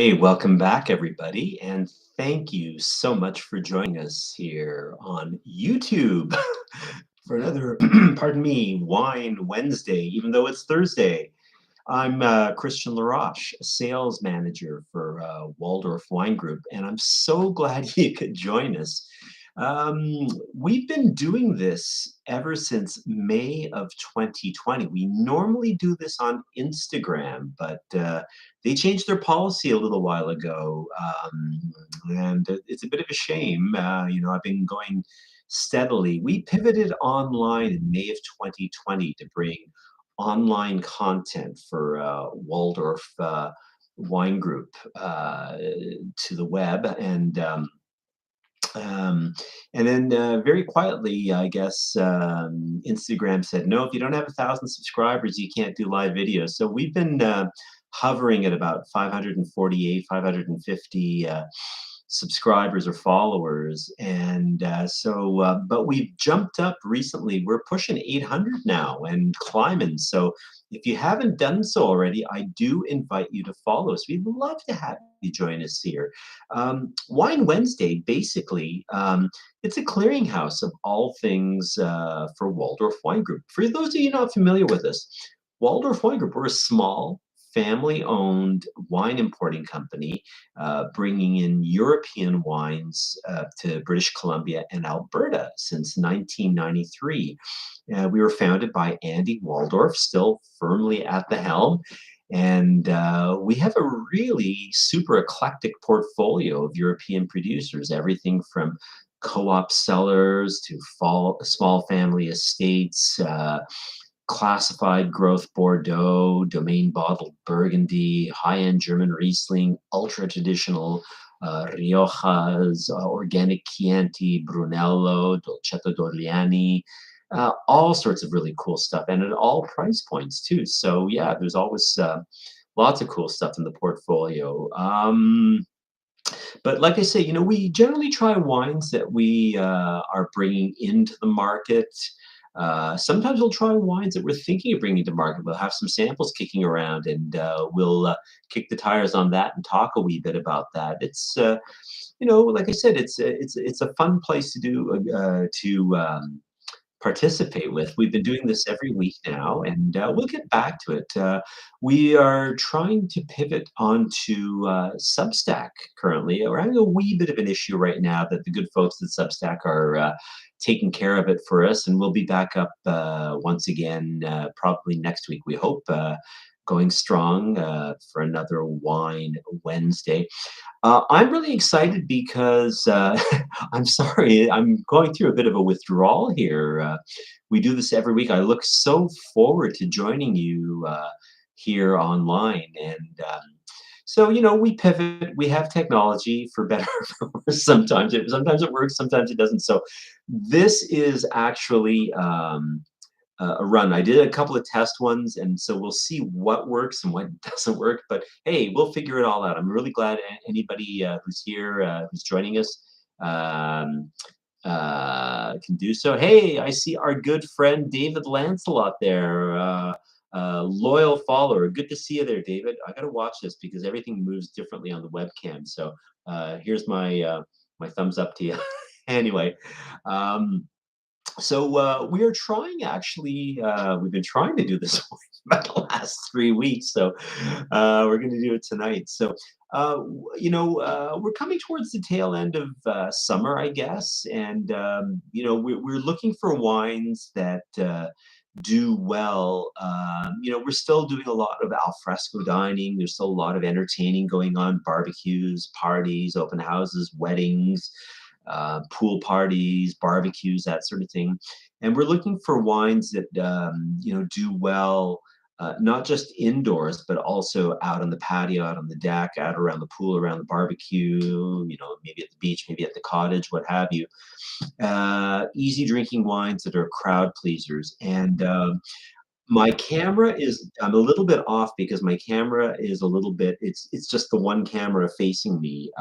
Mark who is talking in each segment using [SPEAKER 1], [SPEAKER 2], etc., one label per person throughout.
[SPEAKER 1] Hey, welcome back, everybody, and thank you so much for joining us here on YouTube for another, pardon me, Wine Wednesday, even though it's Thursday. I'm Christian Laroche, a sales manager for Waldorf Wine Group, and I'm so glad you could join us. We've been doing this ever since May of 2020. We normally do this on Instagram, but they changed their policy a little while ago, and it's a bit of a shame. I've been going steadily. We pivoted online in May of 2020 to bring online content for Waldorf Wine Group to the web, um, and then very quietly, I guess Instagram said, no, if you don't have 1,000 subscribers, you can't do live videos. So we've been hovering at about 548, 550 subscribers or followers. And but we've jumped up recently. We're pushing 800 now and climbing. So if you haven't done so already, I do invite you to follow us. We'd love to have you join us here. Wine Wednesday, basically, it's a clearinghouse of all things for Waldorf Wine Group. For those of you not familiar with us, Waldorf Wine Group, we're a small family-owned wine importing company bringing in European wines to British Columbia and Alberta since 1993. We were founded by Andy Waldorf, still firmly at the helm. And we have a really super eclectic portfolio of European producers, everything from co-op cellars to small family estates, classified growth Bordeaux, domain bottled Burgundy, high-end German Riesling, ultra-traditional Riojas, organic Chianti, Brunello, Dolcetto d'Orleani, all sorts of really cool stuff, and at all price points too. So yeah, there's always lots of cool stuff in the portfolio. But like I say, we generally try wines that we are bringing into the market. Sometimes we'll try wines that we're thinking of bringing to market. We'll have some samples kicking around, and we'll kick the tires on that and talk a wee bit about that. Like I said, it's a fun place to do to participate with. We've been doing this every week now, and we'll get back to it. We are trying to pivot onto Substack currently. We're having a wee bit of an issue right now that the good folks at Substack are taking care of it for us, and we'll be back up once again probably next week, we hope. Going strong for another Wine Wednesday. I'm really excited because I'm sorry, I'm going through a bit of a withdrawal here. We do this every week. I look so forward to joining you here online. And we pivot. We have technology for better or for worse. Sometimes it works, sometimes it doesn't. So this is actually a run. I did a couple of test ones, and so we'll see what works and what doesn't work. But hey, we'll figure it all out. I'm really glad anybody who's here, who's joining us, um, can do so. Hey, I see our good friend David Lancelot there, loyal follower. Good to see you there, David. I got to watch this because everything moves differently on the webcam. So here's my thumbs up to you. Anyway. So we are trying actually, we've been trying to do this for about the last 3 weeks. So we're going to do it tonight. So, we're coming towards the tail end of summer, I guess. And, we're looking for wines that do well. We're still doing a lot of al fresco dining. There's still a lot of entertaining going on, barbecues, parties, open houses, weddings, pool parties, barbecues, that sort of thing. And we're looking for wines that do well, not just indoors, but also out on the patio, out on the deck, out around the pool, around the barbecue. Maybe at the beach, maybe at the cottage, what have you. Easy drinking wines that are crowd pleasers. And my camera is I'm a little bit off because my camera is a little bit it's just the one camera facing me.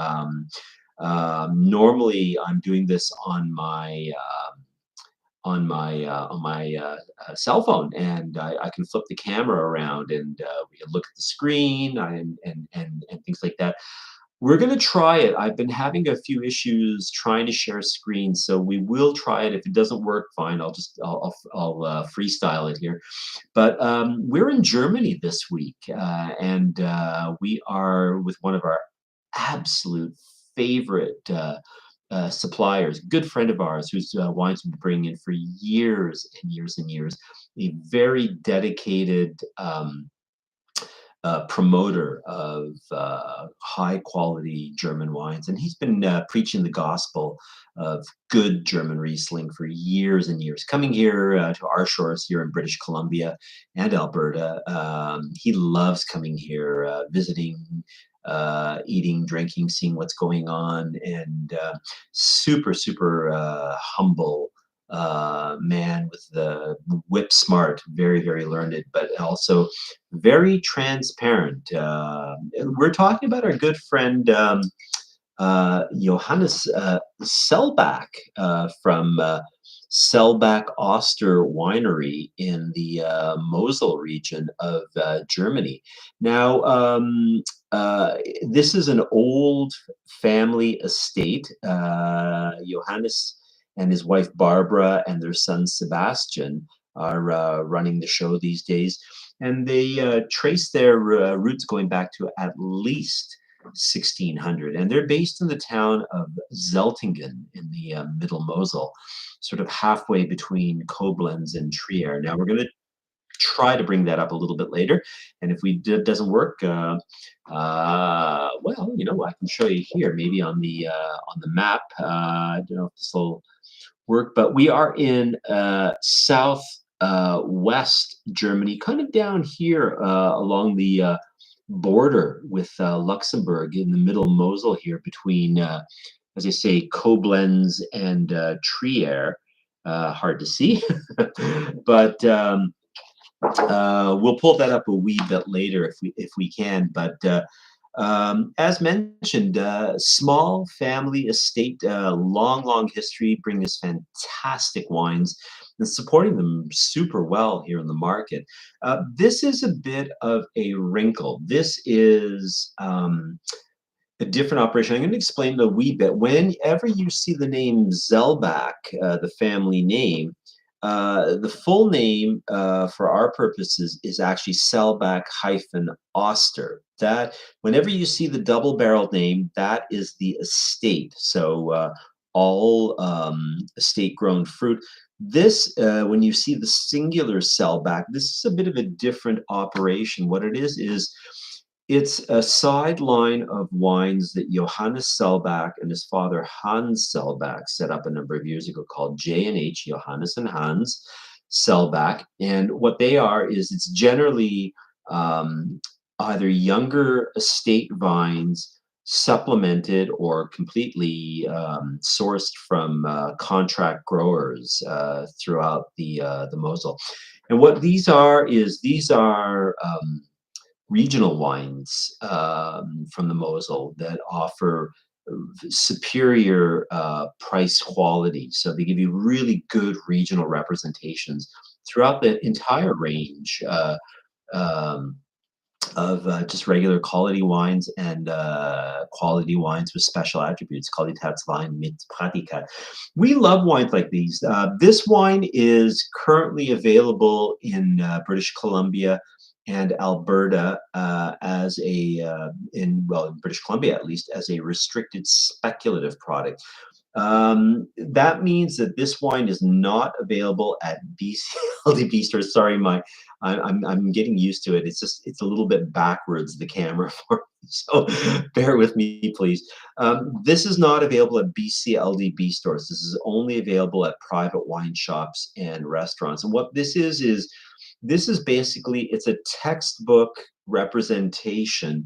[SPEAKER 1] Normally I'm doing this on my cell phone, and I can flip the camera around, and we can look at the screen and things like that. We're gonna try it. I've been having a few issues trying to share screens, so we will try it. If it doesn't work, fine. I'll freestyle it here. But we're in Germany this week, and we are with one of our absolute favorite suppliers, good friend of ours whose wines we've been bringing in for years and years and years. A very dedicated promoter of high quality German wines, and he's been preaching the gospel of good German Riesling for years and years. Coming here to our shores here in British Columbia and Alberta, he loves coming here, visiting. Eating, drinking, seeing what's going on, and super humble man with the whip smart, very learned, but also very transparent. We're talking about our good friend Johannes Selbach from Selbach Oster Winery in the Mosel region of Germany. Now, this is an old family estate. Johannes and his wife Barbara and their son Sebastian are running the show these days, and they trace their roots going back to at least 1600, and they're based in the town of Zeltingen in the Middle Mosel, sort of halfway between Koblenz and Trier. Now we're going to try to bring that up a little bit later, and if doesn't work, well, I can show you here, maybe on the map. I don't know if this will work, but we are in south west Germany, kind of down here along the border with Luxembourg in the middle Mosel here between, as I say, Koblenz and Trier. Hard to see, but we'll pull that up a wee bit later if we can. But as mentioned, small family estate, long history, bring us fantastic wines and supporting them super well here in the market. This is a bit of a wrinkle. This is a different operation. I'm going to explain it a wee bit. Whenever you see the name Selbach, the family name, the full name for our purposes is actually Selbach hyphen Oster. That whenever you see the double-barreled name, that is the estate. So all estate-grown fruit. This, when you see the singular Selbach, this is a bit of a different operation. What it is it's a sideline of wines that Johannes Selbach and his father Hans Selbach set up a number of years ago, called J&H, Johannes and Hans Selbach. And what they are is, it's generally either younger estate vines supplemented or completely sourced from contract growers throughout the Mosel. And what these are regional wines from the Mosel that offer superior price quality. So they give you really good regional representations throughout the entire range um, of just regular quality wines and quality wines with special attributes, Qualitätswein mit Pratica. We love wines like these. This wine is currently available in British Columbia and Alberta in British Columbia at least, as a restricted speculative product. That means that this wine is not available at BCLDB stores. Sorry, I'm getting used to it. It's a little bit backwards, the camera for me, so bear with me, please. This is not available at BCLDB stores. This is only available at private wine shops and restaurants. And what this is basically, it's a textbook representation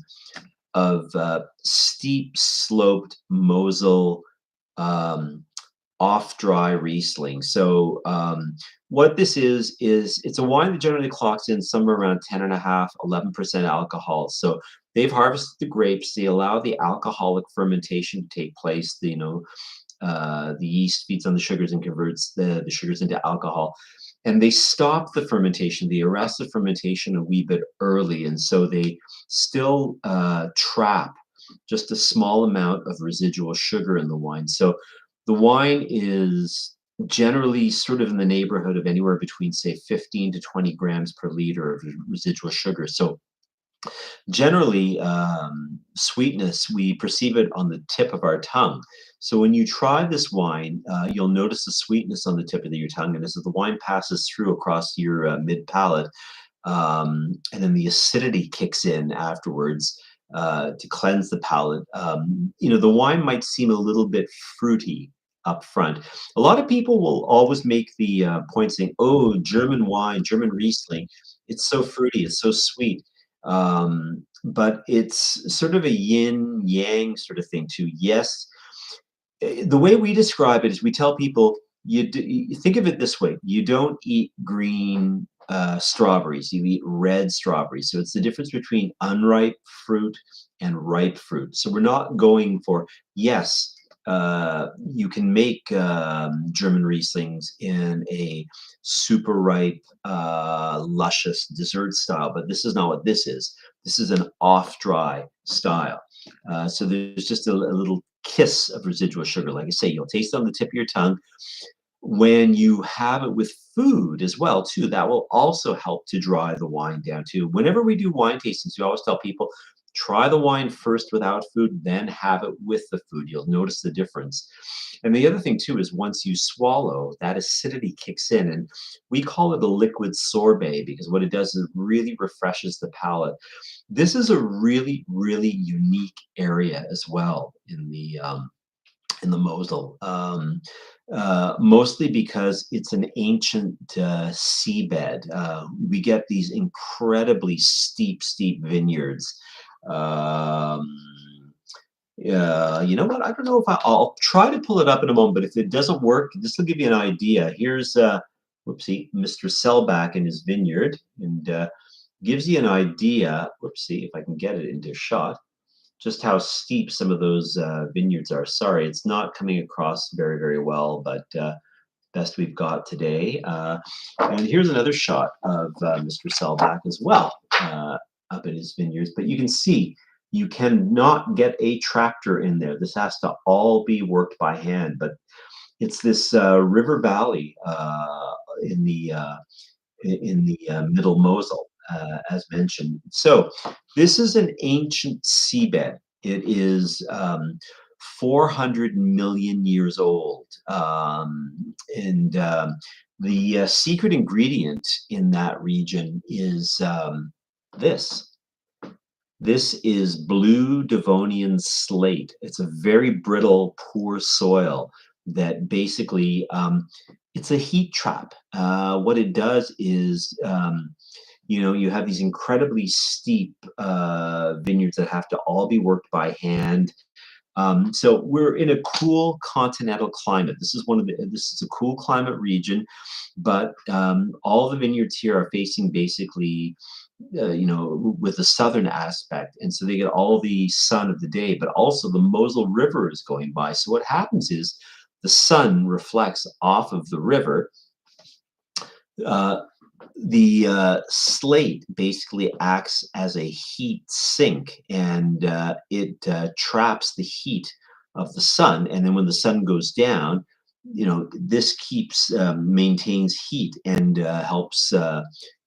[SPEAKER 1] of steep sloped Mosel off dry Riesling. So what this is it's a wine that generally clocks in somewhere around 10.5, 11% alcohol. So they've harvested the grapes, they allow the alcoholic fermentation to take place, The yeast feeds on the sugars and converts the sugars into alcohol. And they stop the fermentation, they arrest the fermentation a wee bit early. And so they still trap just a small amount of residual sugar in the wine. So the wine is generally sort of in the neighborhood of anywhere between, say, 15 to 20 grams per liter of residual sugar. So generally, sweetness, we perceive it on the tip of our tongue. So when you try this wine, you'll notice the sweetness on the tip of your tongue. And as the wine passes through across your mid palate, and then the acidity kicks in afterwards to cleanse the palate. The wine might seem a little bit fruity up front. A lot of people will always make the point saying, "Oh, German wine, German Riesling, it's so fruity, it's so sweet." But it's sort of a yin yang sort of thing too. Yes, the way we describe it is we tell people you think of it this way: you don't eat green strawberries, you eat red strawberries. So it's the difference between unripe fruit and ripe fruit. So we're not going for, yes, you can make German Rieslings in a super ripe, luscious dessert style, but this is not what this is. This is an off dry style. So there's just a little kiss of residual sugar. Like I say, you'll taste it on the tip of your tongue. When you have it with food as well, too, that will also help to dry the wine down too. Whenever we do wine tastings, we always tell people, try the wine first without food, then have it with the food. You'll notice the difference. And the other thing too is once you swallow, that acidity kicks in, and we call it a liquid sorbet because what it does is it really refreshes the palate. This is a really, really unique area as well in the Mosel. Mostly because it's an ancient seabed. We get these incredibly steep vineyards. Um, you know what? I don't know if I'll try to pull it up in a moment, but if it doesn't work, this will give you an idea. Here's, whoopsie, Mr. Selbach in his vineyard, and gives you an idea. Whoopsie, if I can get it into shot, just how steep some of those vineyards are. Sorry, it's not coming across very, very well, but best we've got today. And here's another shot of Mr. Selbach as well, up in his vineyards. But you can see you cannot get a tractor in there. This has to all be worked by hand. But it's this river valley in the middle Mosel, as mentioned. So this is an ancient seabed. It is 400 million years old. And the secret ingredient in that region is this. This is blue Devonian slate. It's a very brittle, poor soil that basically it's a heat trap. What it does is, you have these incredibly steep vineyards that have to all be worked by hand. So we're in a cool continental climate. This is a cool climate region, but all the vineyards here are facing basically, with the southern aspect, and so they get all the sun of the day. But also the Mosel River is going by. So what happens is the sun reflects off of the river. The slate basically acts as a heat sink, and it traps the heat of the sun. And then when the sun goes down, this maintains heat and helps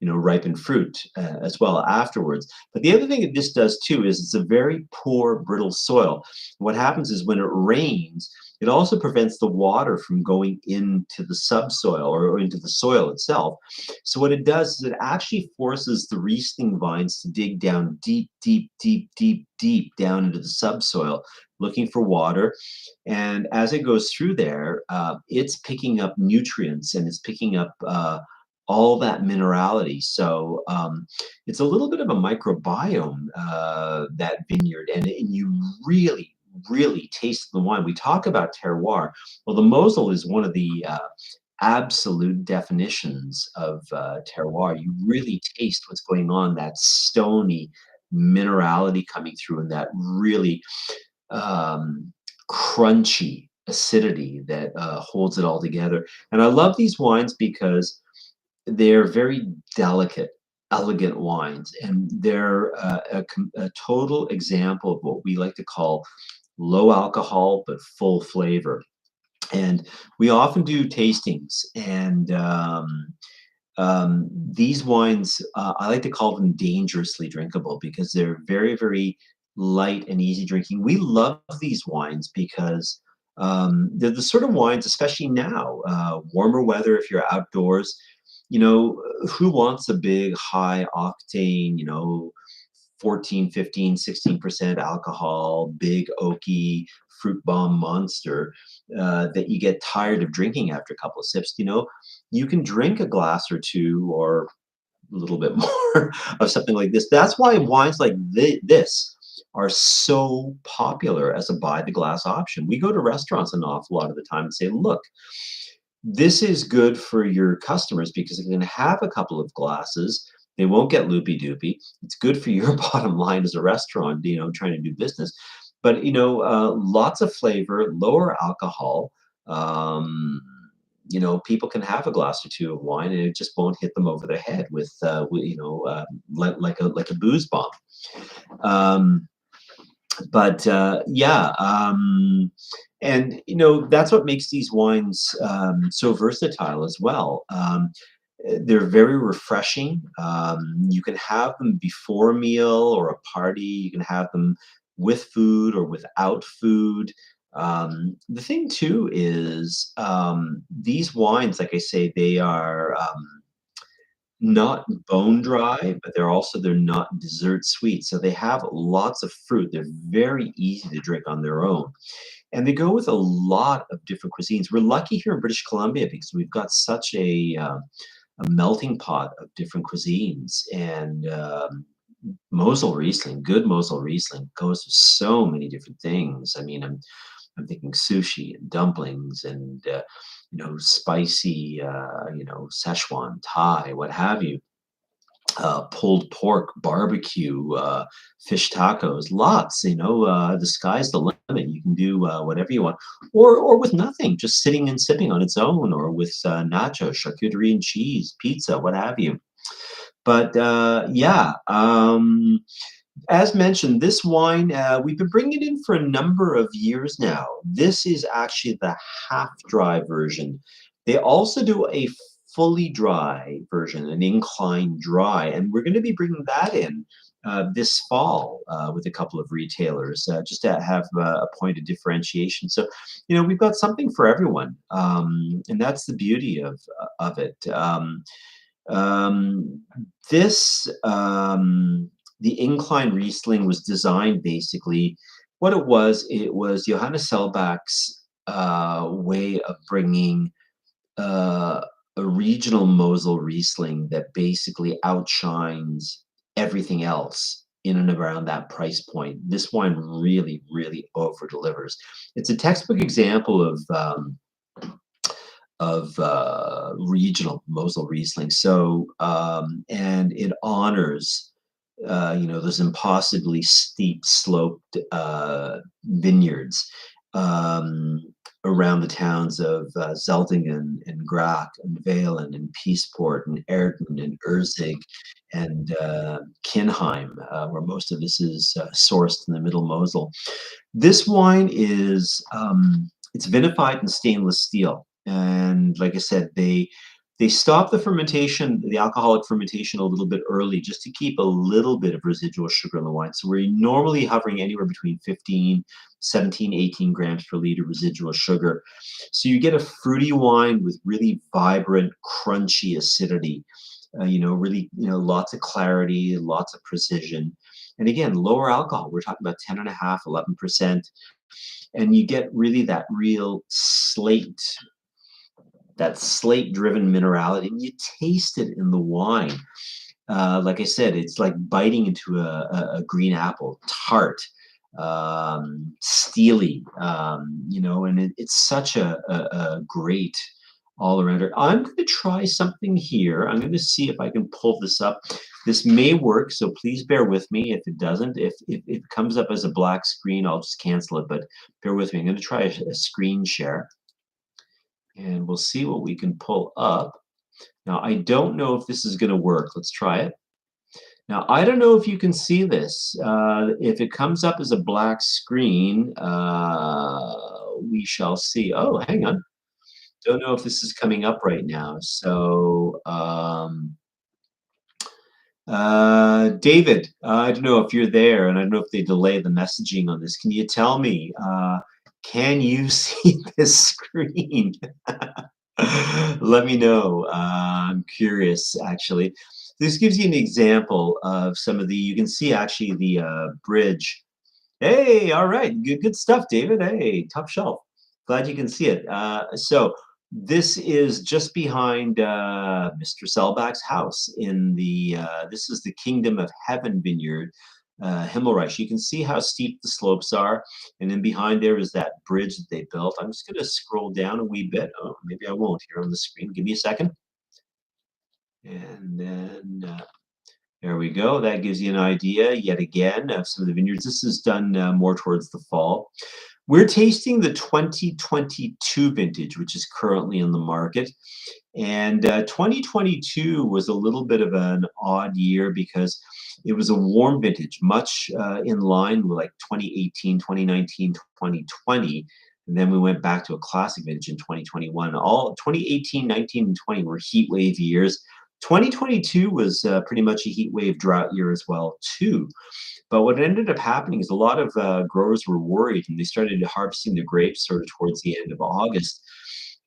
[SPEAKER 1] ripen fruit as well afterwards. But the other thing that this does too is it's a very poor brittle soil. What happens is when it rains, it also prevents the water from going into the subsoil or into the soil itself. So what it does is it actually forces the Riesling vines to dig down deep, deep, deep, deep, deep down into the subsoil, looking for water. And as it goes through there, it's picking up nutrients and it's picking up all that minerality. So it's a little bit of a microbiome, that vineyard, and you really, really taste the wine. We talk about terroir. Well, the Mosel is one of the absolute definitions of terroir. You really taste what's going on, that stony minerality coming through, and that really crunchy acidity that holds it all together. And I love these wines because they're very delicate, elegant wines, and they're a total example of what we like to call low alcohol but full flavor. And we often do tastings, and these wines, I like to call them dangerously drinkable because they're very, very light and easy drinking. We love these wines because they're the sort of wines, especially now, warmer weather, if you're outdoors, who wants a big, high octane, 14, 15, 16% alcohol, big, oaky, fruit bomb monster that you get tired of drinking after a couple of sips? You can drink a glass or two or a little bit more of something like this. That's why wines like this are so popular as a buy the glass option. We go to restaurants an awful lot of the time and say, look, this is good for your customers because they can have a couple of glasses. They won't get loopy doopy. It's good for your bottom line as a restaurant, trying to do business. But, lots of flavor, lower alcohol. Um, people can have a glass or two of wine and it just won't hit them over the head like a booze bomb. Um, but yeah, and that's what makes these wines so versatile as well. They're very refreshing. You can have them before a meal or a party. You can have them with food or without food. The thing too is these wines, like I say, they are not bone dry, but they're not dessert sweet. So they have lots of fruit. They're very easy to drink on their own. And they go with a lot of different cuisines. We're lucky here in British Columbia because we've got such a melting pot of different cuisines. And Mosel Riesling, good Mosel Riesling, goes with so many different things. I mean, I'm thinking sushi and dumplings and spicy, Szechuan, Thai, what have you. Pulled pork, barbecue, fish tacos, lots. The sky's the limit. You can do whatever you want, or with nothing, just sitting and sipping on its own, or with nachos, charcuterie and cheese, pizza, what have you. But yeah, as mentioned, this wine, we've been bringing it in for a number of years now. This is actually the half dry version. They also do a fully dry version, an incline dry, and we're going to be bringing that in this fall with a couple of retailers just to have a point of differentiation. So, we've got something for everyone, and that's the beauty of it. Um, this The Incline Riesling was designed basically. What it was Johannes Selbach's way of bringing uh, a regional Mosel Riesling that basically outshines everything else in and around that price point. This wine really, really over delivers. It's a textbook example of regional Mosel Riesling. So, and it honors, those impossibly steep sloped vineyards um, around the towns of Zeltingen and Graach and Valen and Peaceport and Erden and Erzig and Kinheim, where most of this is sourced in the Middle Mosel. This wine is it's vinified in stainless steel, and like I said, they stop the fermentation, the alcoholic fermentation, a little bit early, just to keep a little bit of residual sugar in the wine. So we're normally hovering anywhere between 15, 17, 18 grams per liter residual sugar. So you get a fruity wine with really vibrant, crunchy acidity. Really, lots of clarity, lots of precision. And again, lower alcohol. We're talking about 10 and a half, 11%. And you get really that slate driven minerality, and you taste it in the wine. Like I said, it's like biting into a green apple, tart, steely, and it's such a great all arounder. I'm going to try something here. I'm going to see if I can pull this up. This may work, so please bear with me if it doesn't. If it comes up as a black screen, I'll just cancel it, but bear with me. I'm going to try a screen share, and we'll see what we can pull up. Now, I don't know if this is going to work. Let's try it. Now, I don't know if you can see this. If it comes up as a black screen, we shall see. Oh, hang on. Don't know if this is coming up right now. So, David, I don't know if you're there, and I don't know if they delay the messaging on this. Can you tell me, can you see this screen? Let me know. I'm curious, actually. This gives you an example of some of the, you can see actually the bridge. Hey, all right, good stuff, David. Hey, top shelf. Glad you can see it. So this is just behind Mr. Selbach's house in the. This is the Kingdom of Heaven vineyard, Himmelreich. You can see how steep the slopes are, and then behind there is that bridge that they built. I'm just going to scroll down a wee bit. Oh, maybe I won't here on the screen. Give me a second, and then. There we go. That gives you an idea yet again of some of the vineyards. This is done more towards the fall. We're tasting the 2022 vintage, which is currently in the market. And 2022 was a little bit of an odd year because it was a warm vintage, much in line with like 2018, 2019, 2020. And then we went back to a classic vintage in 2021. All 2018, 19, and 20 were heat wave years. 2022 was pretty much a heat wave drought year as well, too. But what ended up happening is a lot of growers were worried and they started harvesting the grapes sort of towards the end of August.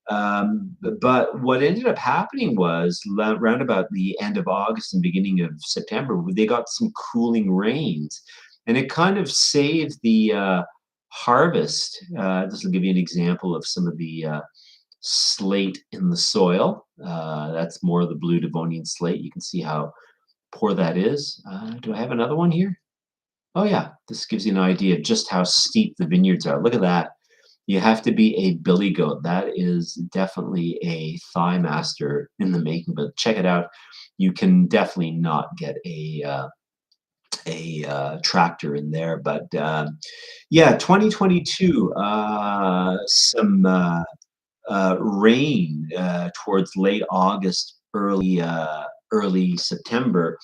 [SPEAKER 1] But what ended up happening was around about the end of August and beginning of September, they got some cooling rains, and it kind of saved the harvest. This will give you an example of some of the slate in the soil. That's more of the blue Devonian slate. You can see how poor that is. Do I have another one here? Oh yeah, this gives you an idea of just how steep the vineyards are. Look at that. You have to be a billy goat. That is definitely a thigh master in the making, but check it out. You can definitely not get a tractor in there. But yeah, 2022, some rain towards late August, early September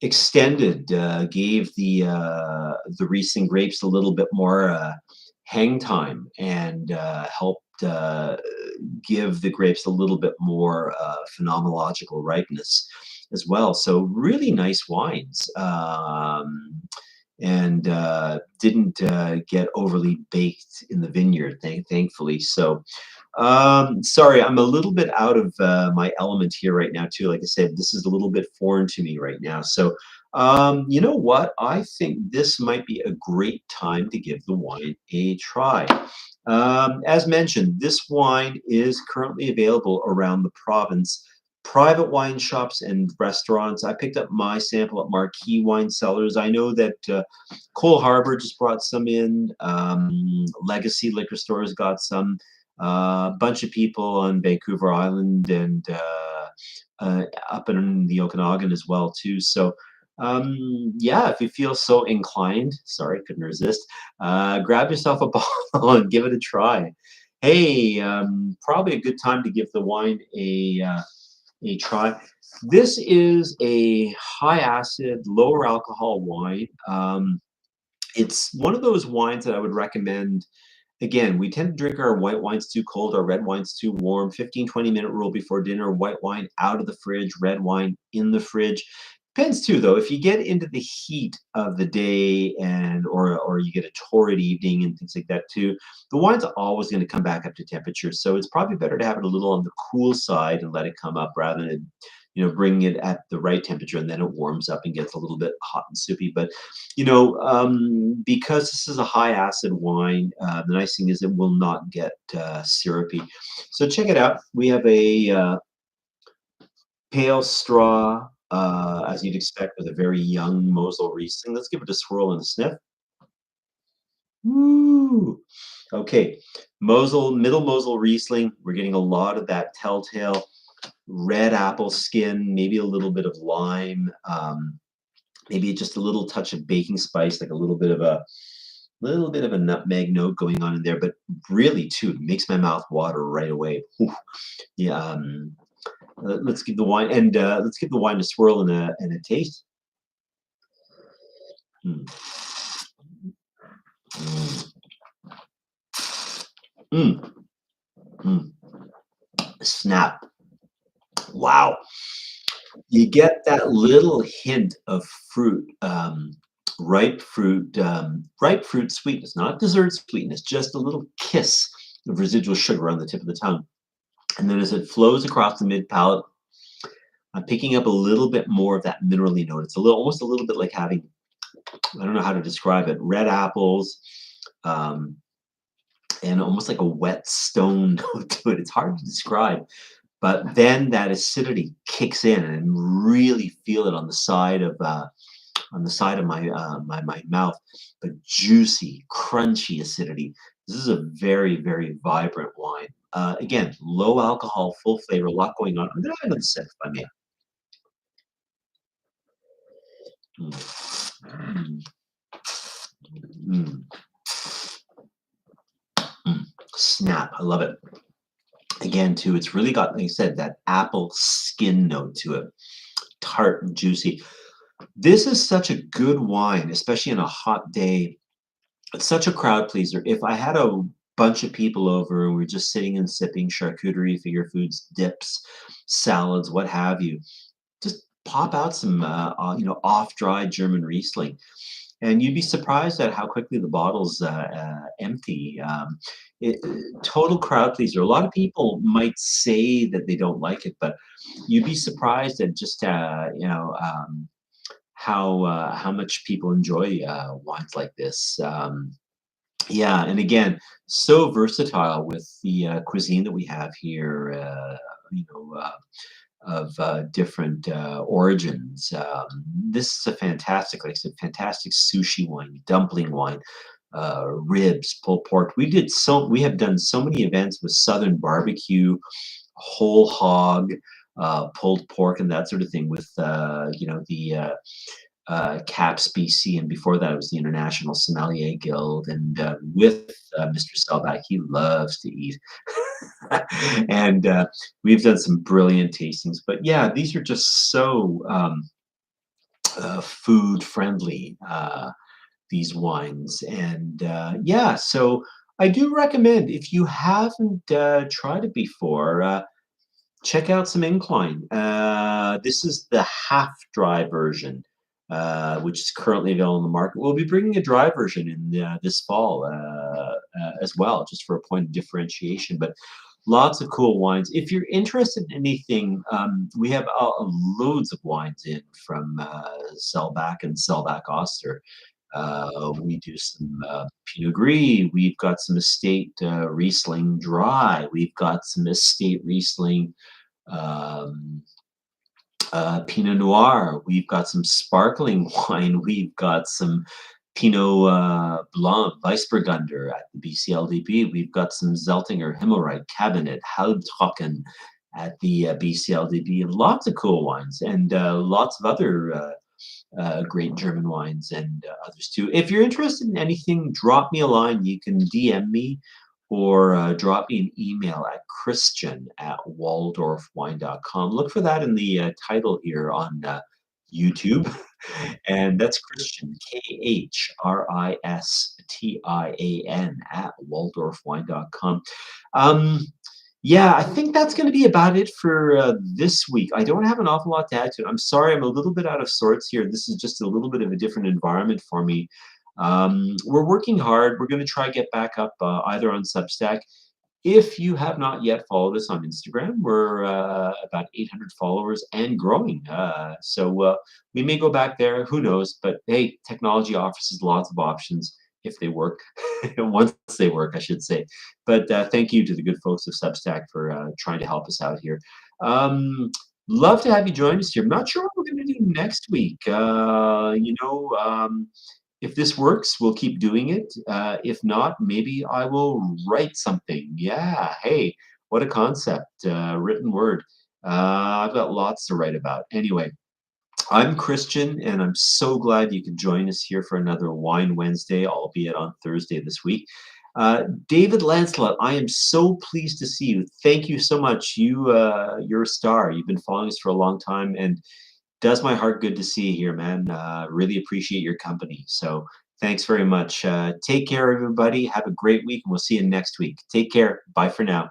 [SPEAKER 1] extended, gave the Riesling grapes a little bit more hang time and helped give the grapes a little bit more phenomenological ripeness as well. So really nice wines. And didn't get overly baked in the vineyard, thankfully. So, sorry, I'm a little bit out of my element here right now, too. Like I said, this is a little bit foreign to me right now. So, you know what? I think this might be a great time to give the wine a try. As mentioned, this wine is currently available around the province. Private wine shops and restaurants. I picked up my sample at Marquee Wine Cellars. I know that Cole Harbour just brought some in. Legacy Liquor Stores got some. A bunch of people on Vancouver Island and up in the Okanagan as well too. So yeah, if you feel so inclined, sorry, couldn't resist. Grab yourself a bottle and give it a try. Hey, probably a good time to give the wine a try. This is a high acid, lower alcohol wine. It's one of those wines that I would recommend. Again, we tend to drink our white wines too cold, our red wines too warm. 15-20 minute rule before dinner, white wine out of the fridge, red wine in the fridge. Depends too, though. If you get into the heat of the day and or you get a torrid evening and things like that too, the wine's always going to come back up to temperature. So it's probably better to have it a little on the cool side and let it come up rather than bring it at the right temperature and then it warms up and gets a little bit hot and soupy. But because this is a high acid wine, the nice thing is it will not get syrupy. So check it out. We have a pale straw, as you'd expect with a very young Mosel Riesling. Let's give it a swirl and a sniff. Woo! Okay, Middle Mosel Riesling. We're getting a lot of that telltale red apple skin, maybe a little bit of lime, maybe just a little touch of baking spice, like a little bit of a nutmeg note going on in there, but really too, it makes my mouth water right away. Ooh, yeah, let's give the wine a swirl and a taste. Mm, mm, mm, mm. Snap. Wow. You get that little hint of fruit, ripe fruit sweetness, not dessert sweetness, just a little kiss of residual sugar on the tip of the tongue. And then as it flows across the mid palate, I'm picking up a little bit more of that minerally note. It's a little, almost a little bit like having, I don't know how to describe it, red apples, um, and almost like a wet stone note to it. It's hard to describe. But then that acidity kicks in and really feel it on the side of my mouth, but juicy, crunchy acidity. This is a very, very vibrant wine. Again, low alcohol, full flavor, a lot going on. I'm gonna have another sip if I may. Mm, mm, mm, mm. Snap. I love it. Again, too, it's really got, like I said, that apple skin note to it. Tart and juicy. This is such a good wine, especially on a hot day. It's such a crowd pleaser. If I had a bunch of people over and we're just sitting and sipping charcuterie, finger foods, dips, salads, what have you, just pop out some, off-dry German Riesling, and you'd be surprised at how quickly the bottles empty. Total crowd pleaser. A lot of people might say that they don't like it, but you'd be surprised at just how much people enjoy wines like this. Yeah, and again, so versatile with the cuisine that we have here. You know, of different origins. This is a fantastic, like I said, fantastic sushi wine, dumpling wine, ribs, pulled pork. We have done so many events with Southern barbecue, whole hog, pulled pork, and that sort of thing with the CAPS BC, and before that it was the International Sommelier Guild, and with Mr. Selbach, he loves to eat. And we've done some brilliant tastings. But yeah, these are just so food friendly, these wines. And yeah, so I do recommend if you haven't tried it before, check out some Incline. This is the half dry version, which is currently available on the market. We'll be bringing a dry version in this fall as well, just for a point of differentiation. But lots of cool wines. If you're interested in anything, we have loads of wines in from Selbach and Selbach Oster. We do some Pinot Gris. We've got some estate Riesling dry. We've got some estate Riesling um, Pinot Noir. We've got some sparkling wine. We've got some Pinot Blanc, Weissburgunder at the BCLDB. We've got some Zeltinger, Himmelreich, Cabinet, Halbtrocken at the BCLDB. Lots of cool wines and lots of other great German wines and others too. If you're interested in anything, drop me a line. You can DM me or drop me an email at christian@waldorfwine.com. Look for that in the title here on YouTube. And that's Christian, Christian at waldorfwine.com. Um, yeah, I think that's going to be about it for this week. I don't have an awful lot to add to it. I'm sorry, I'm a little bit out of sorts here. This is just a little bit of a different environment for me. We're working hard. We're going to try get back up either on Substack. If you have not yet followed us on Instagram, we're about 800 followers and growing. So we may go back there. Who knows? But hey, technology offers us lots of options if they work. Once they work, I should say. But thank you to the good folks of Substack for trying to help us out here. Love to have you join us here. I'm not sure what we're going to do next week. If this works, we'll keep doing it. If not, maybe I will write something. Yeah, hey, what a concept, written word. I've got lots to write about. Anyway, I'm Christian, and I'm so glad you could join us here for another Wine Wednesday, albeit on Thursday this week. David Lancelot, I am so pleased to see you. Thank you so much. You're a star. You've been following us for a long time, and does my heart good to see you here, man. Really appreciate your company. So thanks very much. Take care, everybody. Have a great week, and we'll see you next week. Take care. Bye for now.